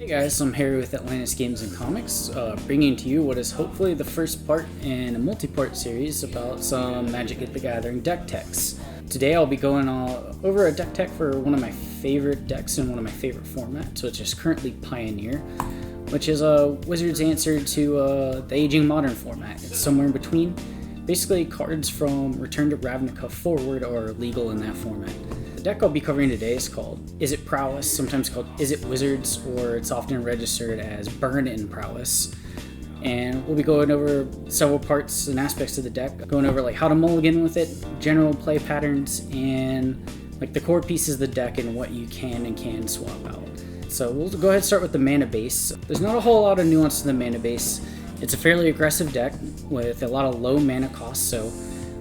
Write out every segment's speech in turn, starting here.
Hey guys, I'm Harry with Atlantis Games and Comics, bringing to you what is hopefully the first part in a multi-part series about some Magic the Gathering deck techs. Today I'll be going over a deck tech for one of my favorite decks in one of my favorite formats, which is currently Pioneer, which is a Wizard's answer to the aging Modern format. It's somewhere in between. Basically, cards from Return to Ravnica forward are legal in that format. The deck I'll be covering today is called Izzet Prowess, sometimes called Izzet Wizards, or it's often registered as Burn-In Prowess. And we'll be going over several parts and aspects of the deck, going over like how to mulligan with it, general play patterns, and like the core pieces of the deck and what you can and can't swap out. So we'll go ahead and start with the mana base. There's not a whole lot of nuance to the mana base. It's a fairly aggressive deck with a lot of low mana costs, so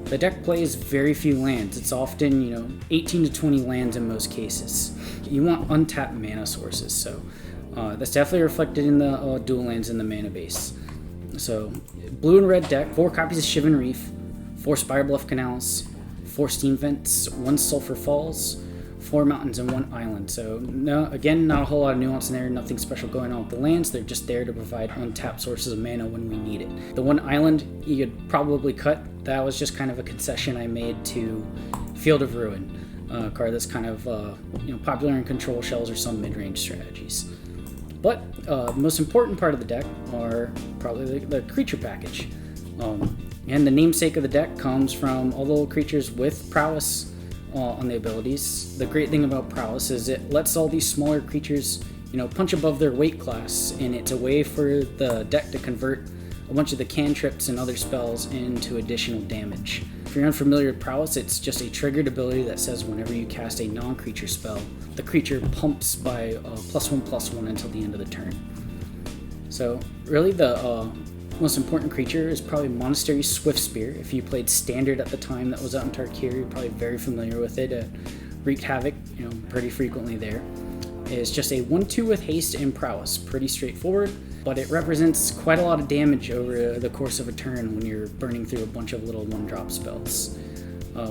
the deck plays very few lands. It's often, 18 to 20 lands in most cases. You want untapped mana sources, so that's definitely reflected in the dual lands in the mana base. So, blue and red deck, 4 copies of Shivan Reef, 4 Spire Bluff Canals, 4 Steam Vents, 1 Sulphur Falls, 4 mountains, and 1 island. So, no, again, not a whole lot of nuance in there, nothing special going on with the lands. They're just there to provide untapped sources of mana when we need it. The 1 island you could probably cut. That was just kind of a concession I made to Field of Ruin, a card that's kind of popular in control shells or some mid-range strategies. But the most important part of the deck are probably the creature package. And the namesake of the deck comes from all the little creatures with prowess on the abilities. The great thing about prowess is it lets all these smaller creatures punch above their weight class, and it's a way for the deck to convert a bunch of the cantrips and other spells into additional damage. If you're unfamiliar with prowess, it's just a triggered ability that says whenever you cast a non-creature spell, the creature pumps by +1/+1 until the end of the turn. So really the most important creature is probably Monastery Swiftspear. If you played Standard at the time that was out in Tarkir, you're probably very familiar with it. It wreaked havoc pretty frequently there. It's just a 1/2 with haste and prowess, pretty straightforward, but it represents quite a lot of damage over the course of a turn when you're burning through a bunch of little 1-drop spells.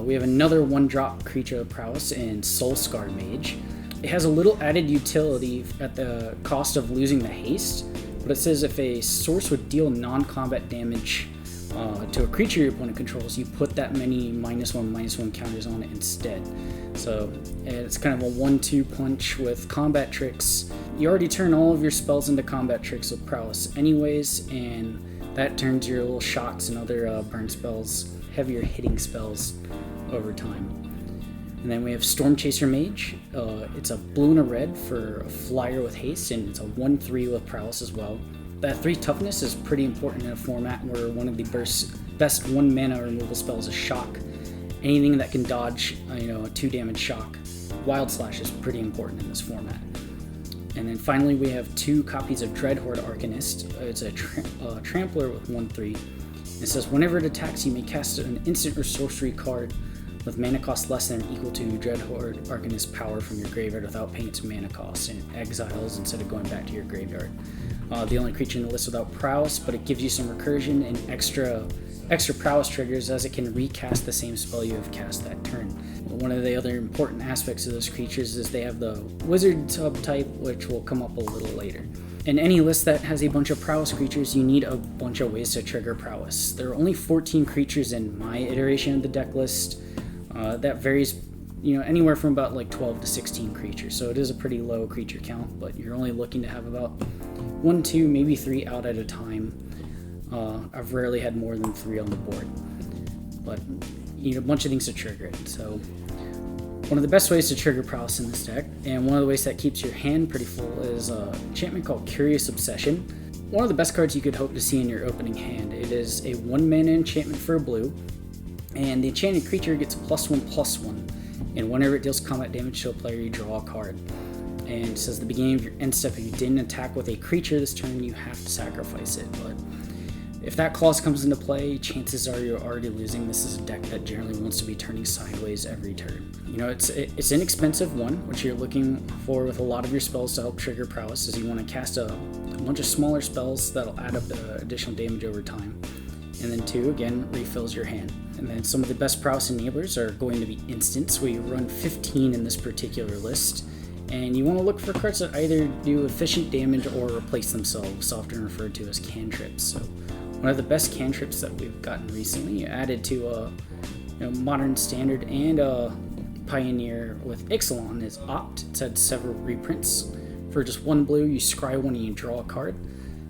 We have another 1-drop creature of prowess in Soulscar Mage. It has a little added utility at the cost of losing the haste, but it says if a source would deal non-combat damage to a creature your opponent controls, you put that many -1/-1 counters on it instead. So it's kind of a 1-2 punch with combat tricks. You already turn all of your spells into combat tricks with prowess anyways, and that turns your little shocks and other burn spells, heavier hitting spells over time. And then we have Storm Chaser Mage. It's a blue and a red for a flyer with haste, and it's a 1/3 with prowess as well. That 3 toughness is pretty important in a format where one of the best 1 mana removal spells is Shock. Anything that can dodge a 2 damage shock. Wild Slash is pretty important in this format. And then finally we have 2 copies of Dreadhorde Arcanist. It's a Trampler with 1/3. It says whenever it attacks, you may cast an instant or sorcery card with mana cost less than or equal to Dreadhorde Arcanist power from your graveyard without paying its mana cost, and it exiles instead of going back to your graveyard. The only creature in the list without prowess, but it gives you some recursion and extra prowess triggers as it can recast the same spell you have cast that turn. One of the other important aspects of those creatures is they have the wizard subtype, which will come up a little later. In any list that has a bunch of prowess creatures, you need a bunch of ways to trigger prowess. There are only 14 creatures in my iteration of the deck list. That varies anywhere from about 12 to 16 creatures, so it is a pretty low creature count, but you're only looking to have about 1, 2, maybe 3 out at a time. I've rarely had more than 3 on the board, but you need a bunch of things to trigger it. So one of the best ways to trigger prowess in this deck, and one of the ways that keeps your hand pretty full, is an enchantment called Curious Obsession. One of the best cards you could hope to see in your opening hand. It is a 1 mana enchantment for a blue, and the enchanted creature gets +1/+1, and whenever it deals combat damage to a player, you draw a card. And it says at the beginning of your end step, if you didn't attack with a creature this turn, you have to sacrifice it. But if that clause comes into play, chances are you're already losing. This is a deck that generally wants to be turning sideways every turn. It's inexpensive one, which you're looking for with a lot of your spells to help trigger prowess, is you want to cast a bunch of smaller spells that'll add up additional damage over time. And then 2, again, refills your hand. And then some of the best prowess enablers are going to be instants. We run 15 in this particular list. And you want to look for cards that either do efficient damage or replace themselves, often referred to as cantrips. So one of the best cantrips that we've gotten recently, added to Modern Standard and Pioneer with Ixalan, is Opt. It's had several reprints. For just 1 blue, you scry one and you draw a card.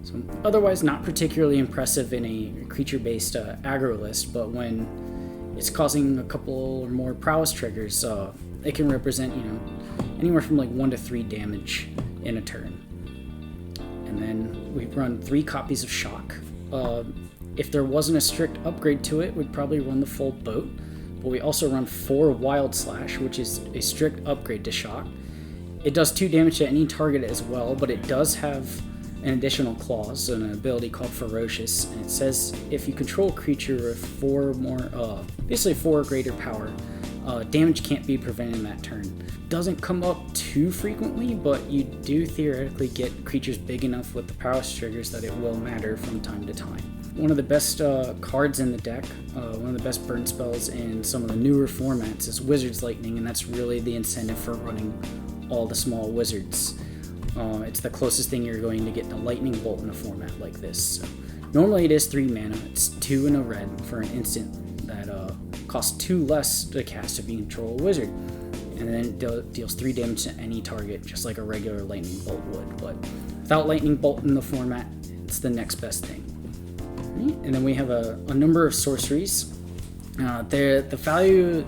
So otherwise not particularly impressive in a creature-based aggro list, but when it's causing a couple or more prowess triggers, it can represent, anywhere from like 1 to 3 damage in a turn. And then we run 3 copies of Shock. If there wasn't a strict upgrade to it, we'd probably run the full boat. But we also run 4 Wild Slash, which is a strict upgrade to Shock. It does 2 damage to any target as well, but it does have an additional clause, an ability called Ferocious, and it says if you control a creature with 4 or greater power, damage can't be prevented in that turn. Doesn't come up too frequently, but you do theoretically get creatures big enough with the power triggers that it will matter from time to time. One of the best cards in the deck, one of the best burn spells in some of the newer formats is Wizard's Lightning, and that's really the incentive for running all the small wizards. It's the closest thing you're going to get to Lightning Bolt in a format like this. So normally it is 3 mana, it's 2 and a red for an instant that costs 2 less to cast if you control a wizard. And then it deals 3 damage to any target, just like a regular Lightning Bolt would. But without Lightning Bolt in the format, it's the next best thing. And then we have a number of sorceries. The value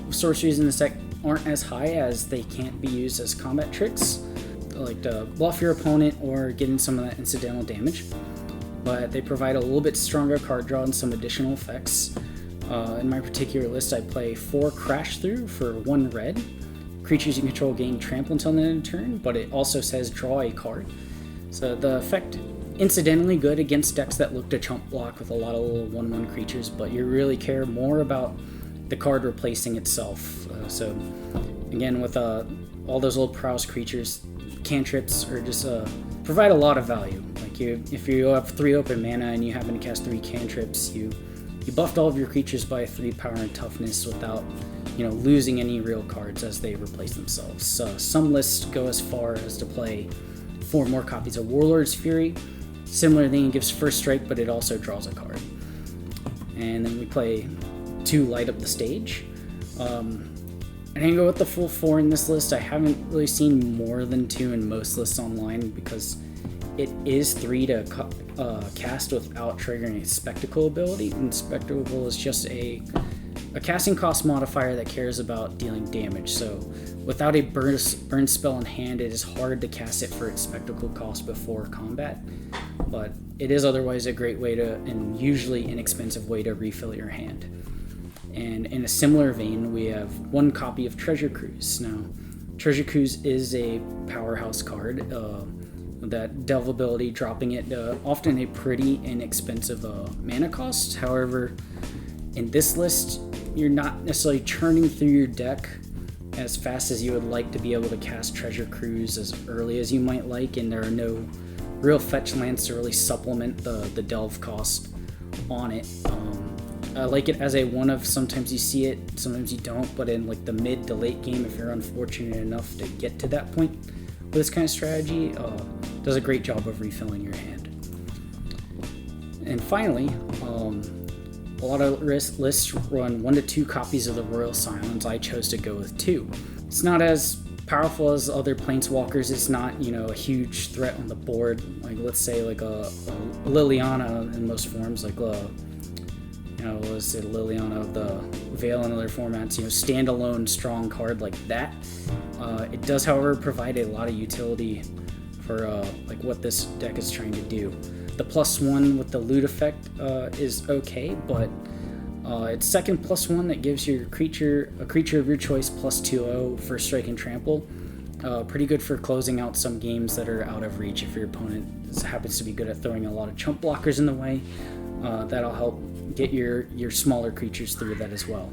of sorceries in this deck aren't as high as they can't be used as combat tricks, like to bluff your opponent or get in some of that incidental damage. But they provide a little bit stronger card draw and some additional effects. In my particular list, I play 4 Crash Through for 1 red. Creatures you control gain trample until the end of the turn, but it also says draw a card. So the effect, incidentally good against decks that look to chump block with a lot of little 1/1 creatures, but you really care more about the card replacing itself. So again, with all those little prowess creatures, cantrips are just provide a lot of value. Like if you have 3 open mana and you happen to cast 3 cantrips, you buffed all of your creatures by 3 power and toughness without losing any real cards as they replace themselves. Some lists go as far as to play 4 more copies of Warlord's Fury. Similar thing, it gives first strike, but it also draws a card. And then we play 2 Light Up the Stage. I didn't go with the full 4 in this list. I haven't really seen more than 2 in most lists online because it is 3 to cast without triggering a Spectacle ability, and Spectacle is just a casting cost modifier that cares about dealing damage. So without a burn spell in hand, it is hard to cast it for its Spectacle cost before combat, but it is otherwise a great way to, and usually inexpensive way to, refill your hand. And in a similar vein, we have 1 copy of Treasure Cruise. Now, Treasure Cruise is a powerhouse card. That delve ability, dropping it often a pretty inexpensive mana cost. However, in this list, you're not necessarily churning through your deck as fast as you would like to be able to cast Treasure Cruise as early as you might like, and there are no real fetch lands to really supplement the delve cost on it. I like it as a one of, sometimes you see it, sometimes you don't, but in like the mid to late game, if you're unfortunate enough to get to that point with this kind of strategy, does a great job of refilling your hand. And finally, a lot of lists run 1 to 2 copies of the Royal Silence. I chose to go with 2. It's not as powerful as other Planeswalkers. It's not, a huge threat on the board. Like, let's say like a Liliana in most forms, like let's say Liliana of the Veil and other formats, standalone strong card like that. It does, however, provide a lot of utility for like what this deck is trying to do. The +1 with the loot effect is okay, but it's second +1 that gives your a creature of your choice +2/0 for strike and trample. Pretty good for closing out some games that are out of reach if your opponent happens to be good at throwing a lot of chump blockers in the way. That'll help get your smaller creatures through that as well.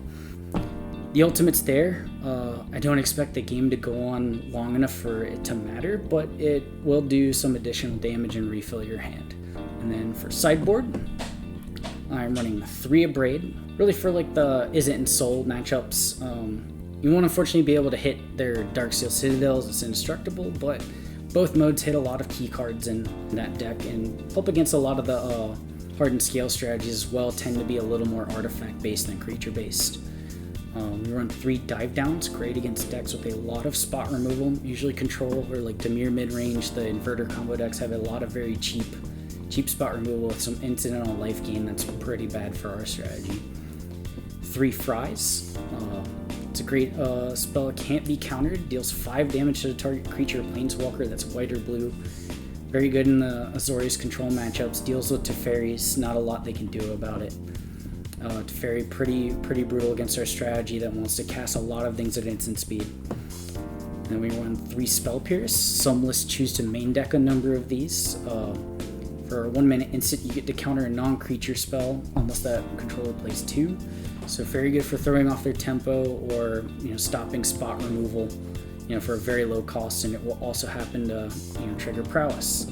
The ultimate's there. I don't expect the game to go on long enough for it to matter, but it will do some additional damage and refill your hand. And then for sideboard, I'm running 3 Abrade, really for like the Izzet and Soul matchups. You won't unfortunately be able to hit their Darksteel Citadels, it's indestructible, but both modes hit a lot of key cards in that deck and help against a lot of the hardened scale strategies as well, tend to be a little more artifact based than creature based. We run 3 dive downs, great against decks with a lot of spot removal, usually control or like Dimir mid-range. The inverter combo decks have a lot of very cheap spot removal with some incidental life gain that's pretty bad for our strategy. 3 fries. It's a great spell, it can't be countered, deals 5 damage to the target creature or planeswalker that's white or blue. Very good in the Azorius control matchups, deals with Teferis, not a lot they can do about it. Teferi pretty brutal against our strategy that wants to cast a lot of things at instant speed. Then we run 3 Spell Pierce. Some lists choose to main deck a number of these. For a 1-minute instant, you get to counter a non-creature spell unless that controller plays 2. So very good for throwing off their tempo or stopping spot removal, for a very low cost, and it will also happen to trigger Prowess.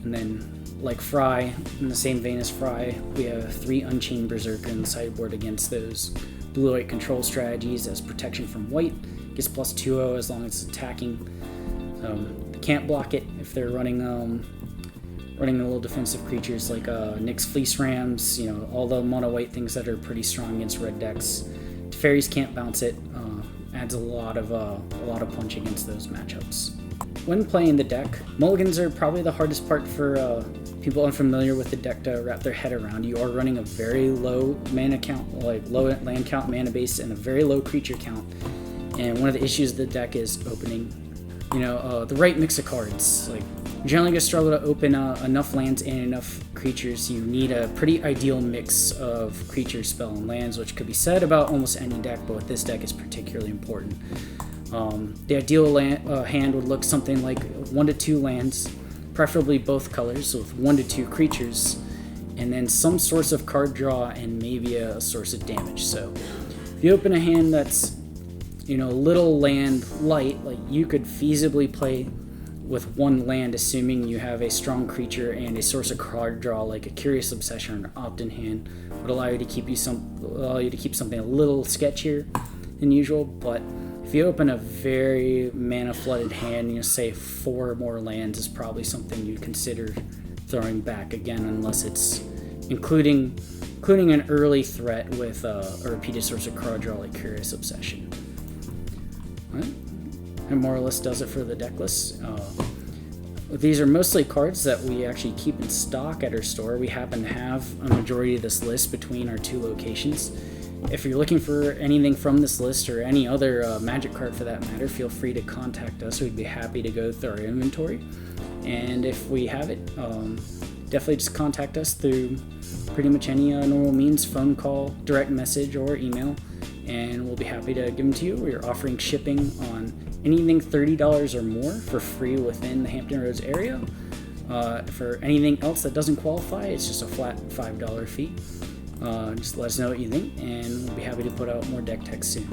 And then, like Fry, in the same vein as Fry, we have 3 Unchained Berserker in the sideboard against those blue-white control strategies as protection from white. Gets plus 2/0 as long as it's attacking. They can't block it if they're running the little defensive creatures like Nyx Fleece Rams, all the mono white things that are pretty strong against red decks. Teferis can't bounce it. Adds a lot of punch against those matchups. When playing the deck, mulligans are probably the hardest part for people unfamiliar with the deck to wrap their head around. You are running a very low mana count, like low land count mana base, and a very low creature count. And one of the issues of the deck is opening, the right mix of cards. Like, you're generally gonna struggle to open enough lands and enough creatures. You need a pretty ideal mix of creature, spell, and lands, which could be said about almost any deck, but with this deck is particularly important. The ideal hand would look something like 1 to 2 lands, preferably both colors, with 1 to 2 creatures, and then some source of card draw and maybe a source of damage. So if you open a hand that's little land light, like you could feasibly play with 1 land, assuming you have a strong creature and a source of card draw like a Curious Obsession or an Opt-in hand, would allow you to keep something a little sketchier than usual. But if you open a very mana flooded hand, say 4 more lands is probably something you'd consider throwing back again, unless it's including an early threat with a repeated source of card draw like Curious Obsession. Right. And more or less does it for the deck list. These are mostly cards that we actually keep in stock at our store. We happen to have a majority of this list between our 2 locations. If you're looking for anything from this list or any other Magic card for that matter, feel free to contact us. We'd be happy to go through our inventory. And if we have it, definitely just contact us through pretty much any normal means, phone call, direct message, or email, and we'll be happy to give them to you. We're offering shipping on anything $30 or more for free within the Hampton Roads area. For anything else that doesn't qualify, it's just a flat $5 fee. Just let us know what you think, and we'll be happy to put out more deck techs soon.